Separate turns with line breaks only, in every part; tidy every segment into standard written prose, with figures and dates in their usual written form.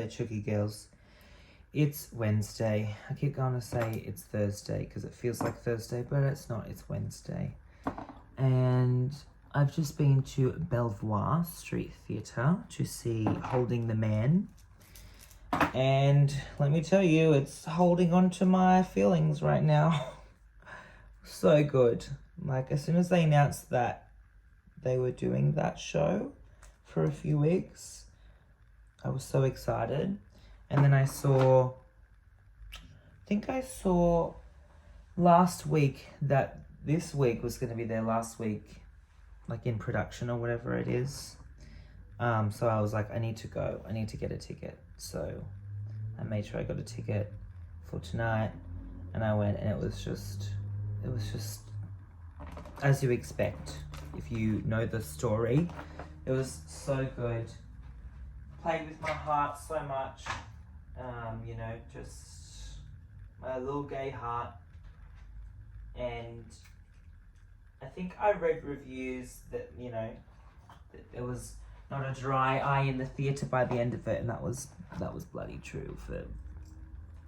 Chucky girls. It's Wednesday. I keep going to say it's Thursday because it feels like Thursday, but it's not. It's Wednesday. And I've just been to Belvoir Street Theatre to see Holding the Man. And let me tell you, it's holding on to my feelings right now. So good. Like, as soon as they announced that they were doing that show for a few weeks, I was so excited. And then I saw last week that this week was going to be their last week, like in production or whatever it is. So I was like, I need to go. I need to get a ticket. So I made sure I got a ticket for tonight, and I went, and it was just as you expect if you know the story. It was so good. Played with my heart so much. Just my little gay heart. And I think I read reviews that, that there was not a dry eye in the theatre by the end of it, and that was bloody true for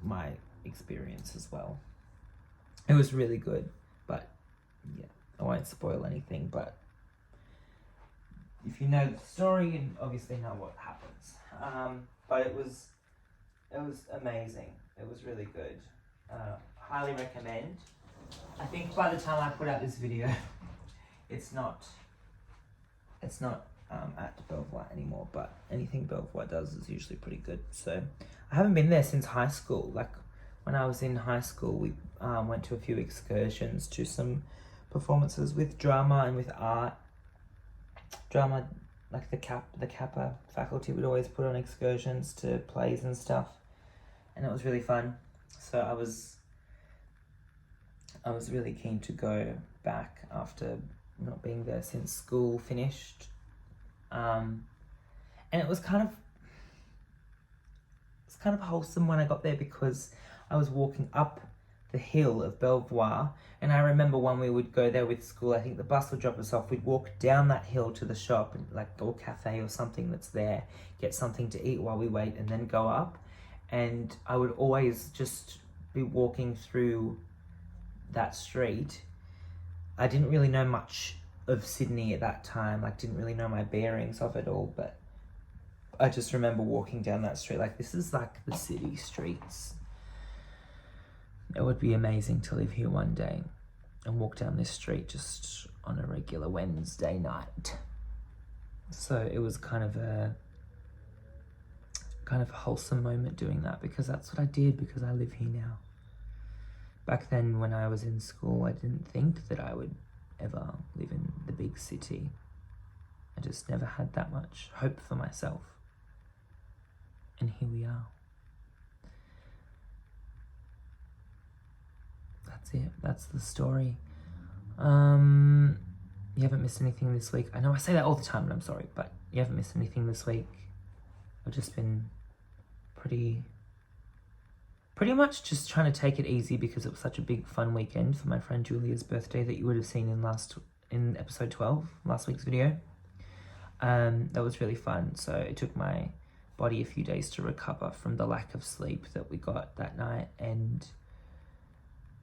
my experience as well. It was really good, but yeah, I won't spoil anything, but if you know the story, you obviously know what happens. But it was amazing. It was really good. Highly recommend. I think by the time I put out this video, it's not at Belvoir anymore, but anything Belvoir does is usually pretty good. So I haven't been there since high school. Like when I was in high school, we went to a few excursions to some performances with drama and with art. Drama, like the Kappa faculty would always put on excursions to plays and stuff, and it was really fun. So I was really keen to go back after not being there since school finished. And it was kind of wholesome when I got there, because I was walking up the hill of Belvoir, and I remember when we would go there with school, I think the bus would drop us off, we'd walk down that hill to the shop, or cafe or something that's there, get something to eat while we wait, and then go up. And I would always just be walking through that street. I didn't really know much of Sydney at that time, didn't really know my bearings of it all, but I just remember walking down that street this is like the city streets. It would be amazing to live here one day and walk down this street just on a regular Wednesday night. So it was kind of a wholesome moment doing that, because that's what I did, because I live here now. Back then when I was in school, I didn't think that I would ever live in the big city. I just never had that much hope for myself. And here we are. That's it. That's the story. You haven't missed anything this week. I know I say that all the time, and I'm sorry, but you haven't missed anything this week. I've just been pretty much just trying to take it easy, because it was such a big fun weekend for my friend Julia's birthday that you would have seen in episode 12, last week's video. That was really fun. So it took my body a few days to recover from the lack of sleep that we got that night, and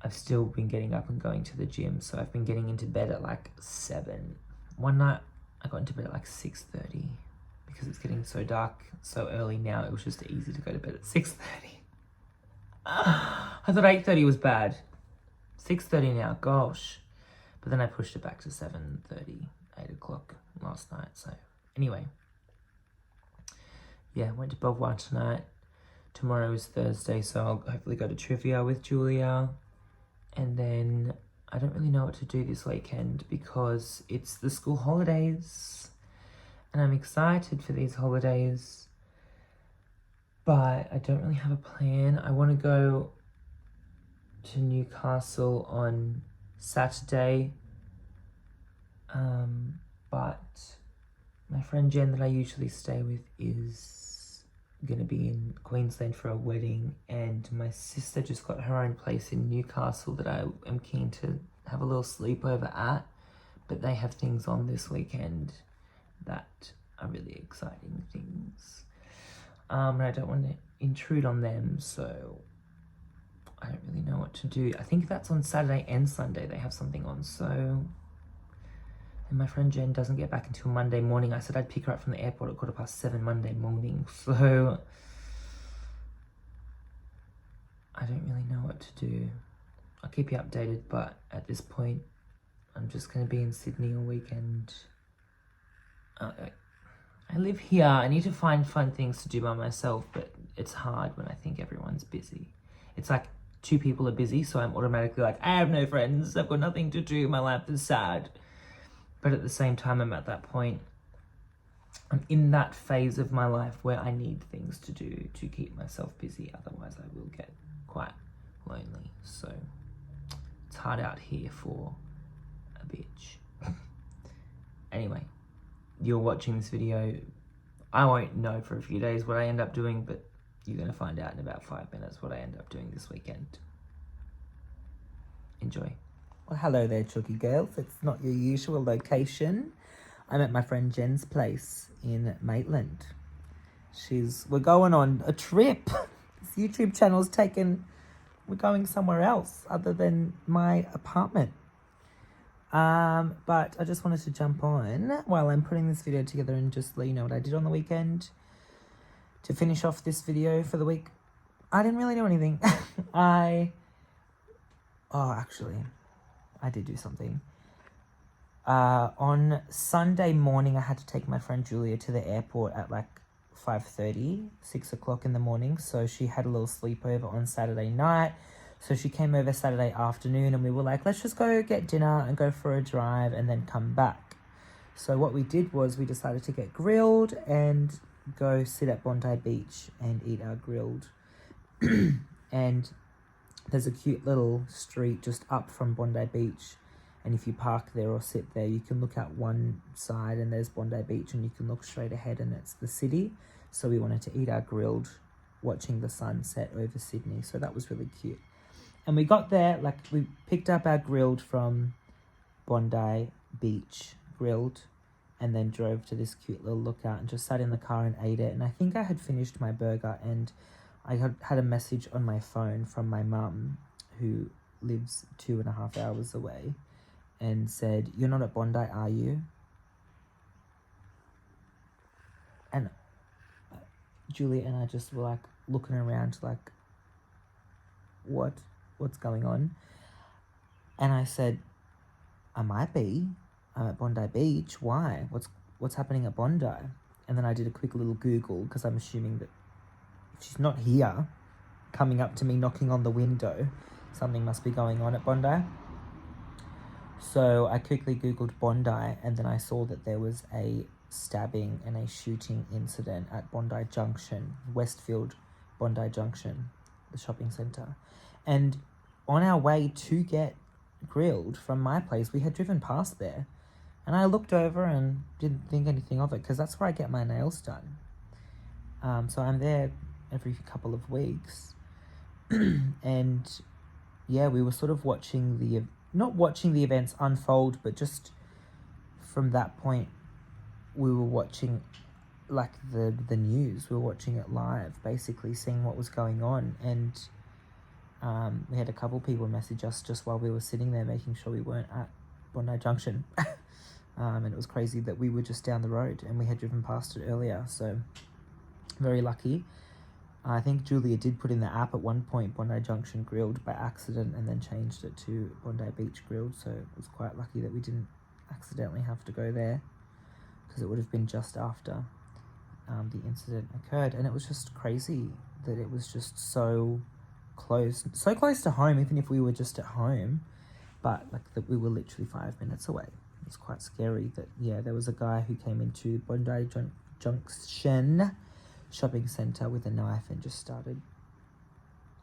I've still been getting up and going to the gym. So I've been getting into bed at 7. One night I got into bed at 6:30 because it's getting so dark so early now. It was just easy to go to bed at 6:30. I thought 8:30 was bad. 6:30 now, gosh. But then I pushed it back to 7:30, 8 o'clock last night. So anyway, yeah, went to Belvoir tonight. Tomorrow is Thursday, so I'll hopefully go to trivia with Julia. And then I don't really know what to do this weekend because it's the school holidays. And I'm excited for these holidays, but I don't really have a plan. I want to go to Newcastle on Saturday, but my friend Jen that I usually stay with is going to be in Queensland for a wedding, and my sister just got her own place in Newcastle that I am keen to have a little sleepover at, but they have things on this weekend that are really exciting things. and I don't want to intrude on them, so I don't really know what to do. I think that's on Saturday and Sunday they have something on, so... And my friend Jen doesn't get back until Monday morning. I said I'd pick her up from the airport at 7:15 Monday morning, so... I don't really know what to do. I'll keep you updated, but at this point, I'm just going to be in Sydney all weekend. I live here. I need to find fun things to do by myself, but it's hard when I think everyone's busy. It's like 2 people are busy, so I'm automatically like, I have no friends. I've got nothing to do. My life is sad. But at the same time, I'm at that point. I'm in that phase of my life where I need things to do to keep myself busy. Otherwise, I will get quite lonely. So it's hard out here for a bitch. Anyway, you're watching this video. I won't know for a few days what I end up doing, but you're going to find out in about 5 minutes what I end up doing this weekend. Enjoy. Well, hello there, Chuggy girls. It's not your usual location. I'm at my friend Jen's place in Maitland. We're going on a trip. This YouTube channel's we're going somewhere else other than my apartment. But I just wanted to jump on while I'm putting this video together and just let you know what I did on the weekend. To finish off this video for the week, I didn't really do anything. Actually, I did do something. On Sunday morning, I had to take my friend Julia to the airport at like 5:30, 6 o'clock in the morning. So she had a little sleepover on Saturday night. So she came over Saturday afternoon and we were like, let's just go get dinner and go for a drive and then come back. So what we did was we decided to get grilled and go sit at Bondi Beach and eat our grilled. And there's a cute little street just up from Bondi Beach. And if you park there or sit there, you can look out one side and there's Bondi Beach and you can look straight ahead and it's the city. So we wanted to eat our grilled watching the sunset over Sydney. So that was really cute. And we got there, we picked up our grilled from Bondi Beach, grilled, and then drove to this cute little lookout and just sat in the car and ate it. And I think I had finished my burger and I had a message on my phone from my mum, who lives 2.5 hours away, and said, "You're not at Bondi, are you?" And Julia and I just were looking around what's going on? And I said, I might be. I'm at Bondi Beach. Why? What's happening at Bondi? And then I did a quick little Google because I'm assuming that if she's not here, coming up to me, knocking on the window, something must be going on at Bondi. So I quickly Googled Bondi and then I saw that there was a stabbing and a shooting incident at Bondi Junction, Westfield Bondi Junction, the shopping centre. And on our way to get grilled from my place, we had driven past there. And I looked over and didn't think anything of it because that's where I get my nails done. So I'm there every couple of weeks. And yeah, we were sort of not watching the events unfold, but just from that point, we were watching the news. We were watching it live, basically seeing what was going on. And we had a couple people message us just while we were sitting there, making sure we weren't at Bondi Junction. And it was crazy that we were just down the road and we had driven past it earlier. So very lucky. I think Julia did put in the app at one point, Bondi Junction Grilled, by accident, and then changed it to Bondi Beach Grilled. So it was quite lucky that we didn't accidentally have to go there, because it would have been just after the incident occurred. And it was just crazy that it was just so close to home, even if we were just at home, but that we were literally 5 minutes away. It was quite scary that, there was a guy who came into Bondi Junction shopping centre with a knife and just started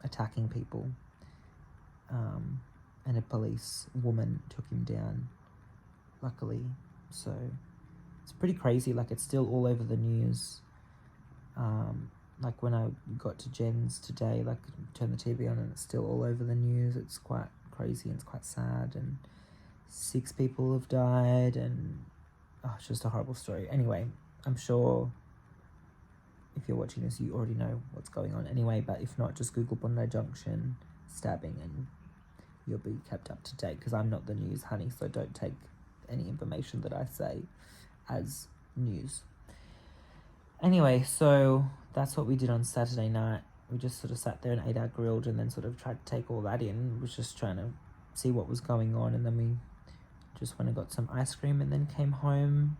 attacking people. And a police woman took him down, luckily. So it's pretty crazy. It's still all over the news. When I got to Jen's today, turned the TV on and it's still all over the news. It's quite crazy and it's quite sad, and 6 people have died, and it's just a horrible story. Anyway, I'm sure if you're watching this, you already know what's going on anyway, but if not, just Google Bondi Junction stabbing and you'll be kept up to date, because I'm not the news honey, so don't take any information that I say as news. Anyway, so that's what we did on Saturday night. We just sort of sat there and ate our grilled and then sort of tried to take all that in. We was just trying to see what was going on, and then we just went and got some ice cream and then came home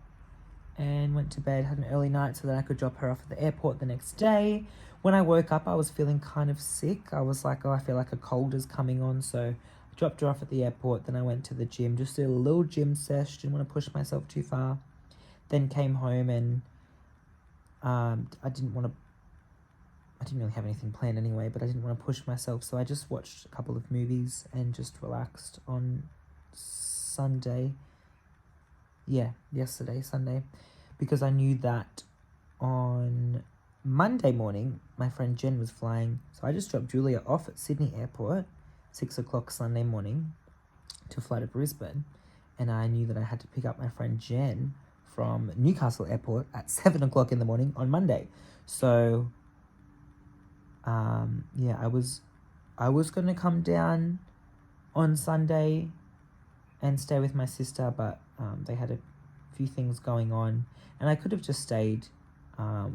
and went to bed, had an early night so that I could drop her off at the airport the next day. When I woke up, I was feeling kind of sick. I was like, oh, I feel like a cold is coming on, so I dropped her off at the airport. Then I went to the gym, just did a little gym sesh, didn't want to push myself too far. Then came home and I didn't really have anything planned anyway, but I didn't want to push myself, so I just watched a couple of movies and just relaxed on Sunday. Sunday, because I knew that on Monday morning my friend Jen was flying, so I just dropped Julia off at Sydney Airport 6 o'clock Sunday morning to fly to Brisbane, and I knew that I had to pick up my friend Jen from Newcastle Airport at 7 o'clock in the morning on Monday. So I was going to come down on Sunday and stay with my sister, but they had a few things going on, and I could have just stayed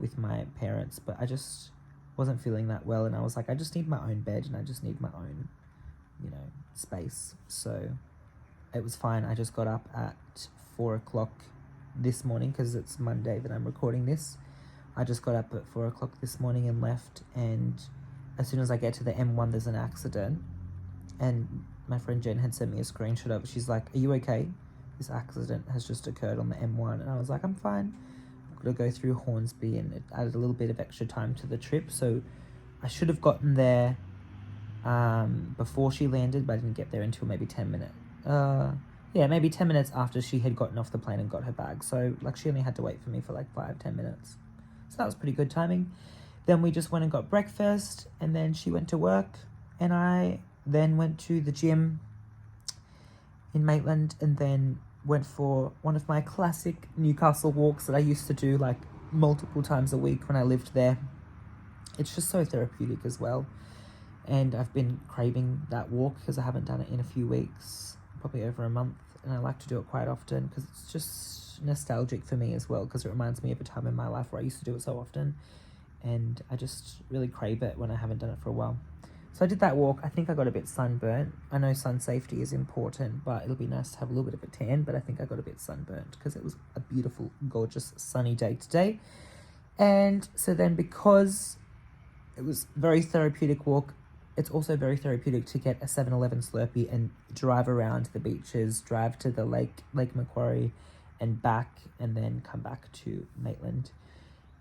with my parents, but I just wasn't feeling that well, and I was like, I just need my own bed and I just need my own, space. So it was fine. I just got up at 4 o'clock this morning, because it's Monday that I'm recording this. I just got up at 4 o'clock this morning and left, and as soon as I get to the M1, there's an accident, and my friend Jen had sent me a screenshot of it. She's like, are you okay? This accident has just occurred on the M1. And I was like, I'm fine. I've got to go through Hornsby, and it added a little bit of extra time to the trip, so I should have gotten there before she landed, but I didn't get there until maybe 10 minutes. Maybe 10 minutes after she had gotten off the plane and got her bag. So, she only had to wait for me for 5-10 minutes. So that was pretty good timing. Then we just went and got breakfast, and then she went to work, and I then went to the gym in Maitland, and then went for one of my classic Newcastle walks that I used to do multiple times a week when I lived there. It's just so therapeutic as well. And I've been craving that walk because I haven't done it in a few weeks, probably over a month. And I like to do it quite often because it's just nostalgic for me as well, because it reminds me of a time in my life where I used to do it so often. And I just really crave it when I haven't done it for a while. So I did that walk. I think I got a bit sunburnt. I know sun safety is important, but it'll be nice to have a little bit of a tan. But I think I got a bit sunburnt because it was a beautiful, gorgeous, sunny day today. And so then, because it was a very therapeutic walk, it's also very therapeutic to get a 7-Eleven Slurpee and drive around the beaches, drive to the Lake Macquarie and back, and then come back to Maitland.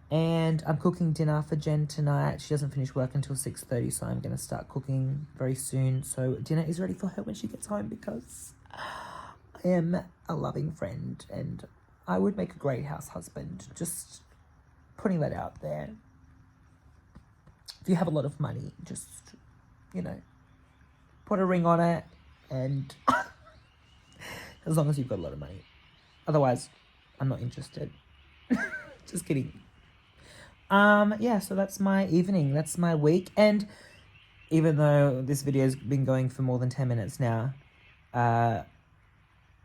And I'm cooking dinner for Jen tonight. She doesn't finish work until 6:30, so I'm going to start cooking very soon. So dinner is ready for her when she gets home, because I am a loving friend and I would make a great house husband. Just putting that out there. If you have a lot of money, just, put a ring on it, and as long as you've got a lot of money. Otherwise, I'm not interested. Just kidding. So that's my evening. That's my week. And even though this video's been going for more than 10 minutes now, I'm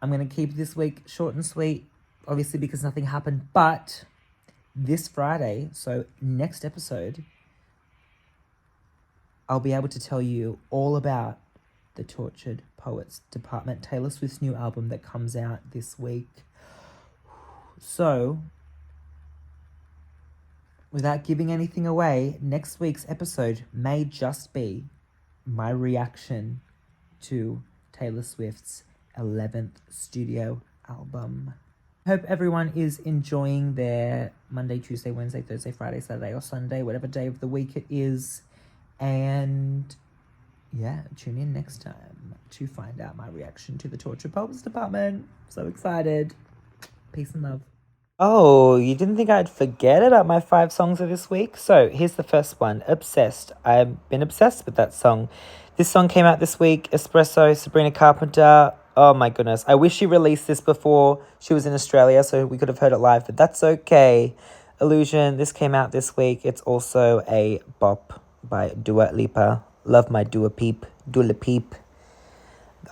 going to keep this week short and sweet, obviously because nothing happened. But this Friday, so next episode, I'll be able to tell you all about the Tortured Poets Department, Taylor Swift's new album that comes out this week. So, without giving anything away, next week's episode may just be my reaction to Taylor Swift's 11th studio album. I hope everyone is enjoying their Monday, Tuesday, Wednesday, Thursday, Friday, Saturday, or Sunday, whatever day of the week it is. And tune in next time to find out my reaction to the Tortured Poets Department. So excited. Peace and love. Oh, you didn't think I'd forget about my 5 songs of this week? So here's the first one, Obsessed. I've been obsessed with that song. This song came out this week, Espresso, Sabrina Carpenter. Oh my goodness. I wish she released this before she was in Australia so we could have heard it live, but that's okay. Illusion. This came out this week. It's also a bop by Dua Lipa. Love my Dua Peep. Dua Peep.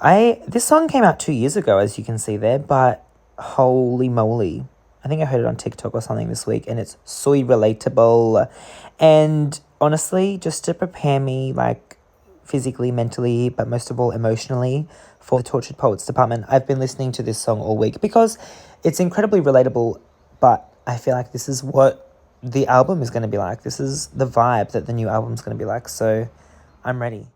This song came out 2 years ago, as you can see there, but holy moly. I think I heard it on TikTok or something this week, and it's so relatable. And honestly, just to prepare me, like, physically, mentally, but most of all emotionally, for the Tortured Poets Department, I've been listening to this song all week because it's incredibly relatable, but I feel like this is what the album is going to be like. This is the vibe that the new album is going to be like, so I'm ready.